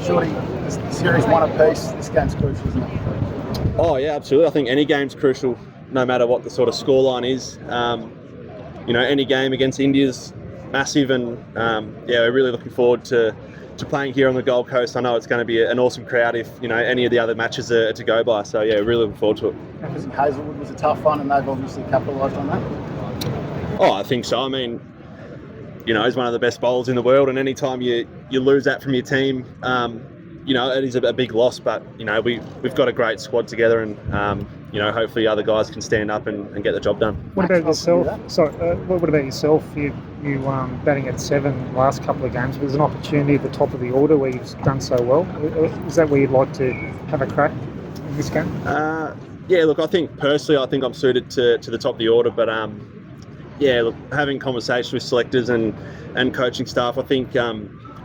Surely, the series one apiece, this game's crucial, isn't it? Oh yeah, absolutely. I think any game's crucial, no matter what the sort of scoreline is. Any game against India's massive, and we're really looking forward to playing here on the Gold Coast. I know it's going to be an awesome crowd if any of the other matches are to go by. So yeah, really looking forward to it. Hazelwood was a tough one, and they've obviously capitalised on that. Oh, I think so. I mean, he's one of the best bowlers in the world, and anytime you lose that from your team, it is a big loss. But we've got a great squad together, and hopefully other guys can stand up and get the job done. What about yourself? What about yourself? You batting at 7 last couple of games. There's an opportunity at the top of the order where you've done so well. Is that where you'd like to have a crack in this game? Look, I think I'm suited to the top of the order, but having conversations with selectors and coaching staff, I think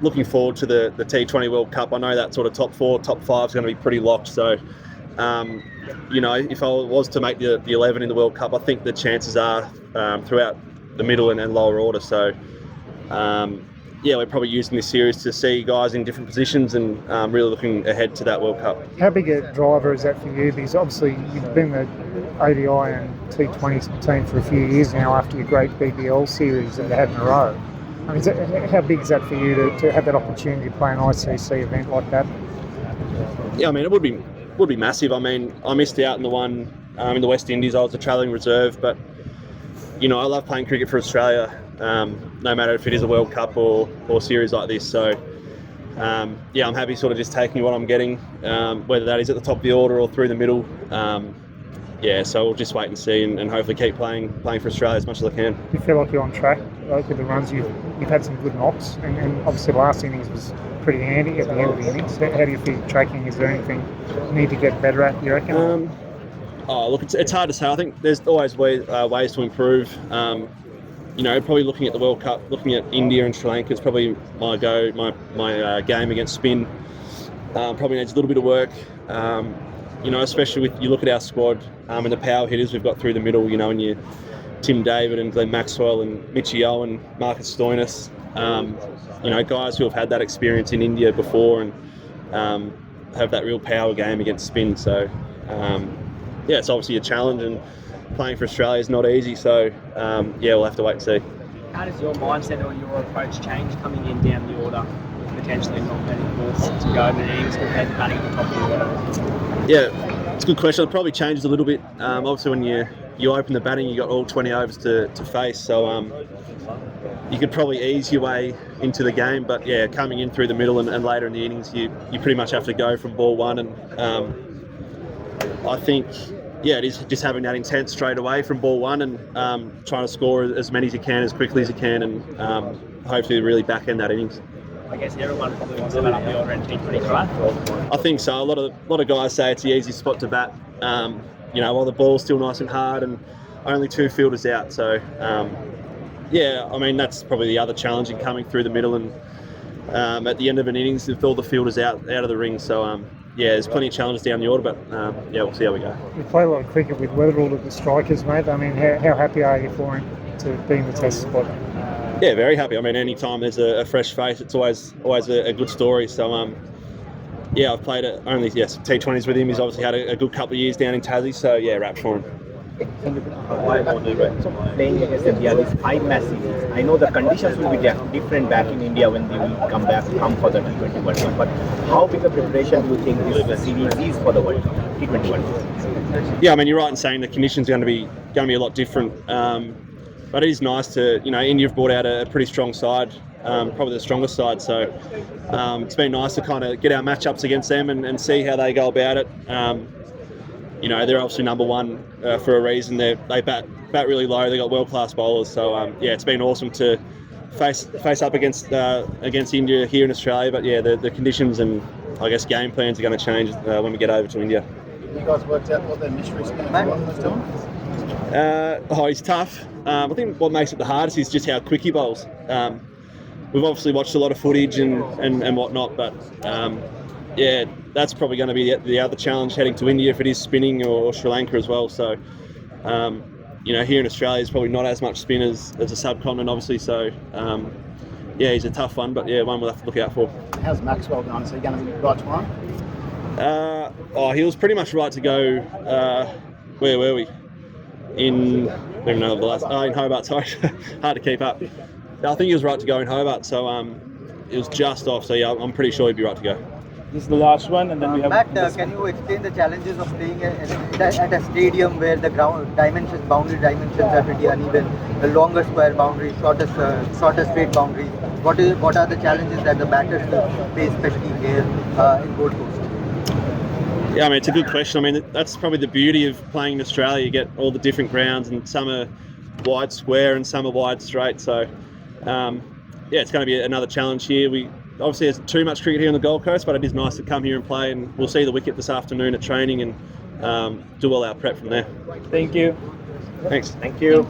looking forward to the T20 World Cup. I know that sort of top 4, top 5 is going to be pretty locked. So, if I was to make the 11 in the World Cup, I think the chances are throughout the middle and lower order. So, we're probably using this series to see guys in different positions and really looking ahead to that World Cup. How big a driver is that for you? Because obviously you've been the ODI and T20 team for a few years now after your great BBL series that you had in a row. I mean, how big is that for you to have that opportunity to play an ICC event like that? Yeah, I mean, it would be massive. I mean, I missed out on the one in the West Indies. I was a travelling reserve, but I love playing cricket for Australia, no matter if it is a World Cup or series like this. So, I'm happy sort of just taking what I'm getting, whether that is at the top of the order or through the middle. So we'll just wait and see and hopefully keep playing for Australia as much as I can. You feel like you're on track with the runs? You've had some good knocks, and obviously the last innings was pretty handy at the end of the innings. How do you feel tracking? Is there anything you need to get better at, you reckon? Look, it's hard to say. I think there's always ways to improve. Probably looking at the World Cup, looking at India and Sri Lanka, it's probably my game against spin. Probably needs a little bit of work. Especially with you look at our squad and the power hitters we've got through the middle. And you Tim David and Glenn Maxwell and Mitchie Owen, Marcus Stoinis. Guys who have had that experience in India before and have that real power game against spin. So it's obviously a challenge, and playing for Australia is not easy. So we'll have to wait and see. How does your mindset or your approach change coming in down the order, potentially not batting balls to go in the innings compared to batting at the top of the order? Yeah, it's a good question. It probably changes a little bit. Obviously, when you open the batting, you got all 20 overs to face. So you could probably ease your way into the game. But coming in through the middle and later in the innings, you pretty much have to go from ball one. And I think it is just having that intent straight away from ball one and trying to score as many as you can, as quickly as you can, and hopefully really back end that innings. I guess everyone probably wants to bat up the order in T20, right? I think so. A lot of guys say it's the easiest spot to bat. While the ball's still nice and hard, and only 2 fielders out. So, I mean that's probably the other challenge in coming through the middle and at the end of an innings with all the fielders out of the ring. So, there's plenty of challenges down the order, but we'll see how we go. You play a lot of cricket with Weatherall at the strikers, mate. I mean, how happy are you for him to be in the Test squad? Yeah, very happy. I mean, any time there's a fresh face, it's always a good story. So, I've played only T20s with him. He's obviously had a good couple of years down in Tassie, so wrapped for him. Playing against India, these 5 match series. I know the conditions will be different back in India when they will come for the T20 World Cup. But how big a preparation do you think this series is for the World Cup, T20 World Cup? Yeah, I mean, you're right in saying the conditions are going to be a lot different. But it is nice to, India have brought out a pretty strong side, probably the strongest side. So it's been nice to kind of get our matchups against them and see how they go about it. They're obviously number one for a reason. They bat really low. They got world-class bowlers. So it's been awesome to face up against India here in Australia. But the conditions and I guess game plans are going to change when we get over to India. You guys worked out what their mystery spinner was doing? He's tough. I think what makes it the hardest is just how quick he bowls. We've obviously watched a lot of footage and whatnot, but that's probably going to be the other challenge heading to India if it is spinning or Sri Lanka as well. So, here in Australia is probably not as much spin as a subcontinent, obviously. So, yeah, he's a tough one, but yeah, one we'll have to look out for. How's Maxwell going? Is he going to be right tomorrow? He was pretty much right to go. Where were we? In I don't even know the last. In Hobart. Sorry, hard to keep up. I think he was right to go in Hobart, so it was just off. So yeah, I'm pretty sure he'd be right to go. This is the last one, and then we have. Matt, can you explain the challenges of playing at a stadium where the boundary dimensions are pretty uneven, the longer square boundary, shorter straight boundary? What are the challenges that the batters face, especially here in Gold Coast? Yeah, I mean, it's a good question. I mean, that's probably the beauty of playing in Australia. You get all the different grounds, and some are wide square and some are wide straight. So, yeah, it's going to be another challenge here. Obviously, there's too much cricket here on the Gold Coast, but it is nice to come here and play, and we'll see the wicket this afternoon at training and do all our prep from there. Thank you. Thanks. Thank you.